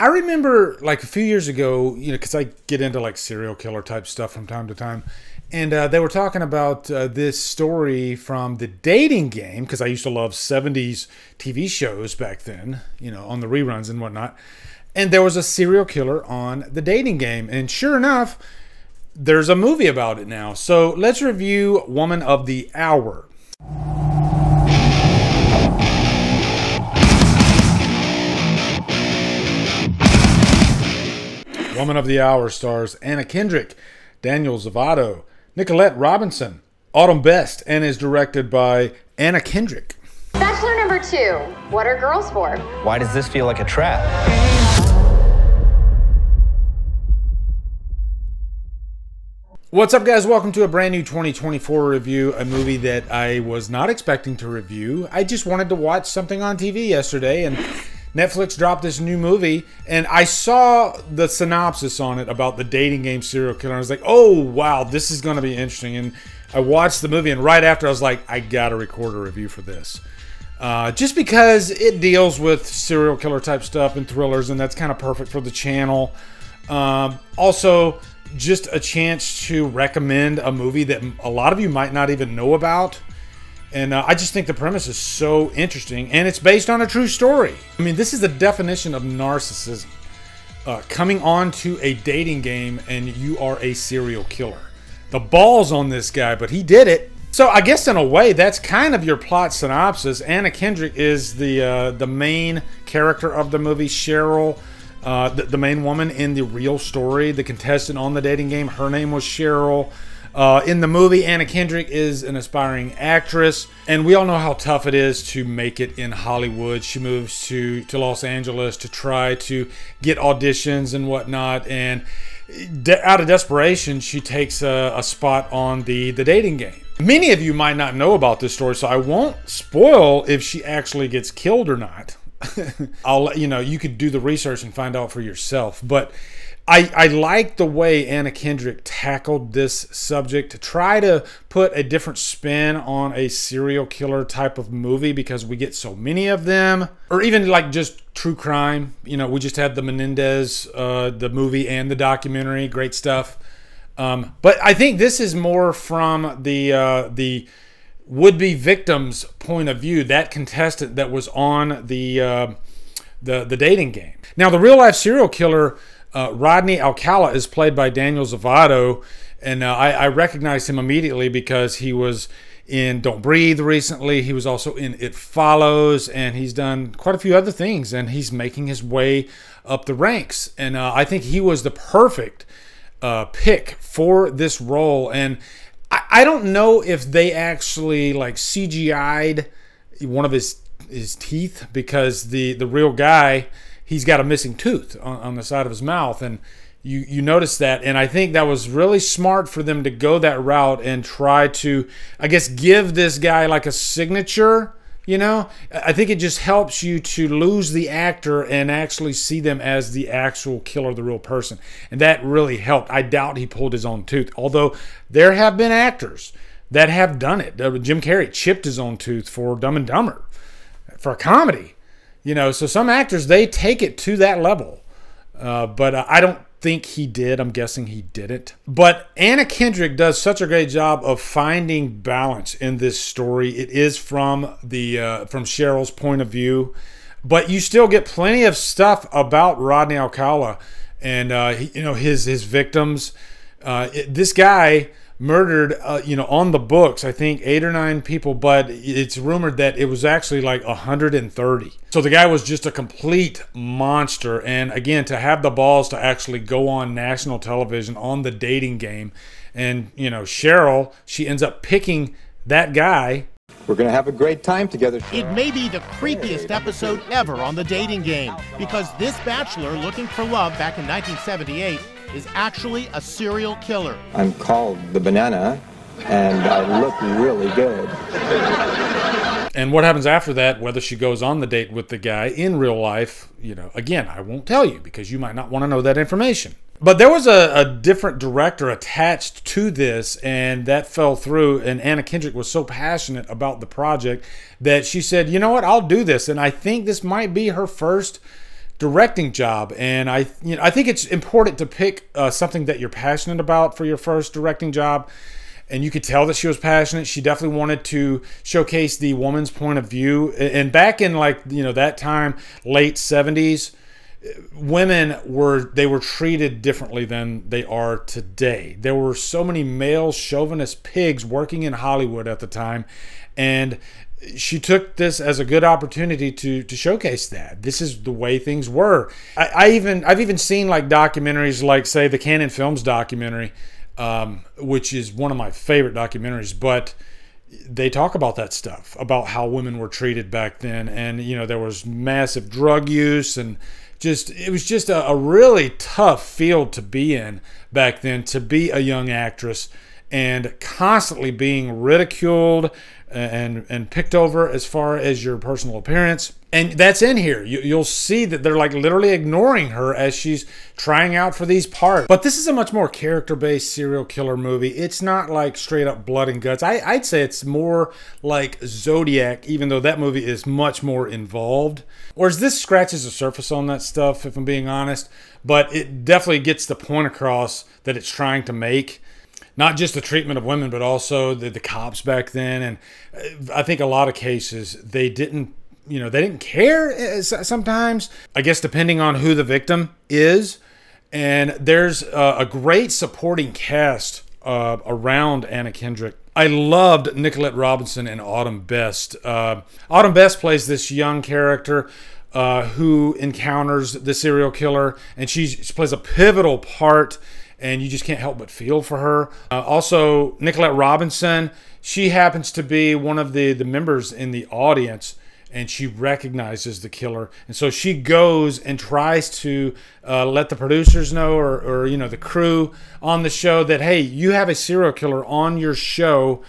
I remember like a few years ago, you know, because I get into like serial killer type stuff from time to time. And they were talking about this story from The Dating Game, because I used to love 70s TV shows back then, you know, on the reruns and whatnot. And there was a serial killer on The Dating Game. And sure enough, there's a movie about it now. So let's review Woman of the Hour. Woman of the Hour stars Anna Kendrick, Daniel Zavato, Nicolette Robinson, Autumn Best, and is directed by Anna Kendrick. Bachelor number 2. What are girls for? Why does this feel like a trap? What's up, guys? Welcome to a brand new 2024 review, a movie that I was not expecting to review. I just wanted to watch something on TV yesterday, and Netflix dropped this new movie, and I saw the synopsis on it about the dating game serial killer. And I was like, oh, wow, this is going to be interesting. And I watched the movie, and right after, I was like, I got to record a review for this. Just because it deals with serial killer type stuff and thrillers, and that's kind of perfect for the channel. Also, just a chance to recommend a movie that a lot of you might not even know about. And I just think the premise is so interesting, and it's based on a true story. I mean, this is the definition of narcissism. Coming on to a dating game and you are a serial killer. The balls on this guy, but he did it. So I guess in a way, that's kind of your plot synopsis. Anna Kendrick is the main character of the movie. Cheryl, the main woman in the real story, the contestant on the dating game, her name was Cheryl. In the movie, Anna Kendrick is an aspiring actress, and we all know how tough it is to make it in Hollywood. She moves to Los Angeles to try to get auditions and whatnot, and out of desperation, she takes a spot on the dating game. Many of you might not know about this story, so I won't spoil if she actually gets killed or not. I'll let you know. You could do the research and find out for yourself, but I like the way Anna Kendrick tackled this subject to try to put a different spin on a serial killer type of movie, because we get so many of them, or even like just true crime. You know, we just had the Menendez, the movie and the documentary, great stuff. But I think this is more from the would-be victim's point of view, that contestant that was on the dating game. Now, the real-life serial killer, Rodney Alcala, is played by Daniel Zavato, and I recognized him immediately because he was in Don't Breathe recently. He was also in It Follows, and he's done quite a few other things, and he's making his way up the ranks. And I think he was the perfect pick for this role. And I don't know if they actually like CGI'd one of his teeth, because the real guy, he's got a missing tooth on the side of his mouth, and you notice that. And I think that was really smart for them to go that route and try to, I guess, give this guy like a signature, you know? I think it just helps you to lose the actor and actually see them as the actual killer, the real person. And that really helped. I doubt he pulled his own tooth, although there have been actors that have done it. Jim Carrey chipped his own tooth for Dumb and Dumber, for a comedy. You know, so some actors, they take it to that level. But I don't think he did. I'm guessing he didn't. But Anna Kendrick does such a great job of finding balance in this story. It is from from Cheryl's point of view, but you still get plenty of stuff about Rodney Alcala and you know, his victims. This guy murdered, you know, on the books, I think 8 or 9 people, but it's rumored that it was actually like 130. So the guy was just a complete monster. And again, to have the balls to actually go on national television on the dating game, and, you know, Cheryl, she ends up picking that guy. We're gonna have a great time together. It may be the creepiest episode ever on the dating game, because this bachelor looking for love back in 1978 is actually a serial killer. I'm called the Banana, and I look really good. And what happens after that, whether she goes on the date with the guy in real life, you know, again, I won't tell you because you might not want to know that information. But there was a different director attached to this, and that fell through. And Anna Kendrick was so passionate about the project that she said, you know what, I'll do this. And I think this might be her first directing job. And I think it's important to pick something that you're passionate about for your first directing job. And you could tell that she was passionate. She definitely wanted to showcase the woman's point of view. And back in that time, late 70s, women were treated differently than they are today. There were so many male chauvinist pigs working in Hollywood at the time, and she took this as a good opportunity to showcase that this is the way things were. I've even seen like documentaries, like say the Canon Films documentary, which is one of my favorite documentaries, but they talk about that stuff, about how women were treated back then. And there was massive drug use, and it was just a really tough field to be in back then, to be a young actress and constantly being ridiculed and picked over as far as your personal appearance. And that's in here. You'll see that they're like literally ignoring her as she's trying out for these parts. But this is a much more character-based serial killer movie. It's not like straight up blood and guts. I'd say it's more like Zodiac, even though that movie is much more involved. Whereas this scratches the surface on that stuff, if I'm being honest. But it definitely gets the point across that it's trying to make. Not just the treatment of women, but also the cops back then. And I think a lot of cases, they didn't care sometimes, I guess, depending on who the victim is. And there's a great supporting cast around Anna Kendrick. I loved Nicolette Robinson and Autumn Best. Autumn Best plays this young character who encounters the serial killer, and she plays a pivotal part, and you just can't help but feel for her. Also, Nicolette Robinson, she happens to be one of the members in the audience, and she recognizes the killer. And so she goes and tries to let the producers know, or the crew on the show, that, hey, you have a serial killer on your show.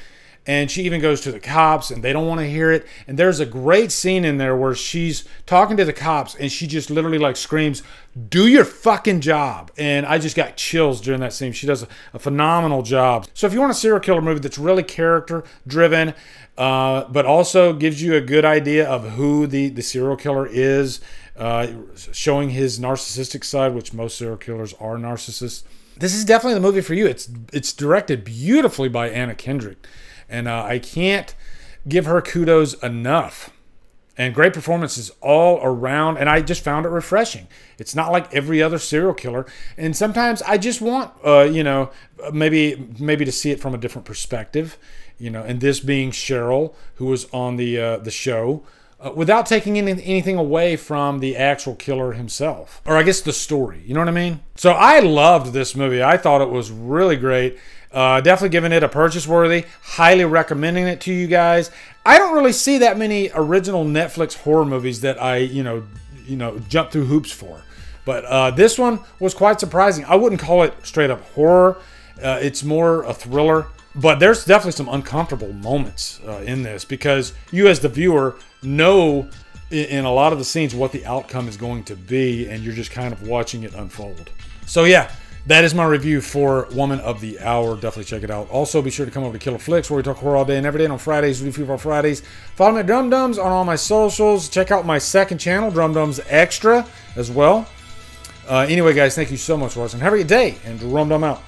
And she even goes to the cops, and they don't want to hear it. And there's a great scene in there where she's talking to the cops, and she just literally like screams, "Do your fucking job." And I just got chills during that scene. She does a phenomenal job. So if you want a serial killer movie that's really character driven, but also gives you a good idea of who the serial killer is, showing his narcissistic side, which most serial killers are narcissists, this is definitely the movie for you. It's directed beautifully by Anna Kendrick. And I can't give her kudos enough. And great performances all around. And I just found it refreshing. It's not like every other serial killer. And sometimes I just want, maybe to see it from a different perspective. And this being Cheryl, who was on the show, without taking anything away from the actual killer himself. Or I guess the story. You know what I mean? So I loved this movie. I thought it was really great. Definitely giving it a purchase worthy. Highly recommending it to you guys. I don't really see that many original Netflix horror movies that I, jump through hoops for. But this one was quite surprising. I wouldn't call it straight up horror. It's more a thriller. But there's definitely some uncomfortable moments in this, because you as the viewer know in a lot of the scenes what the outcome is going to be, and you're just kind of watching it unfold. So yeah, that is my review for Woman of the Hour. Definitely check it out. Also, be sure to come over to Killer Flicks, where we talk horror all day and every day. And on Fridays, we do Fever Fridays. Follow me at Drumdums on all my socials. Check out my second channel, Drumdums Xtra, as well. Anyway, guys, thank you so much for watching. Have a good day, and Drumdum out.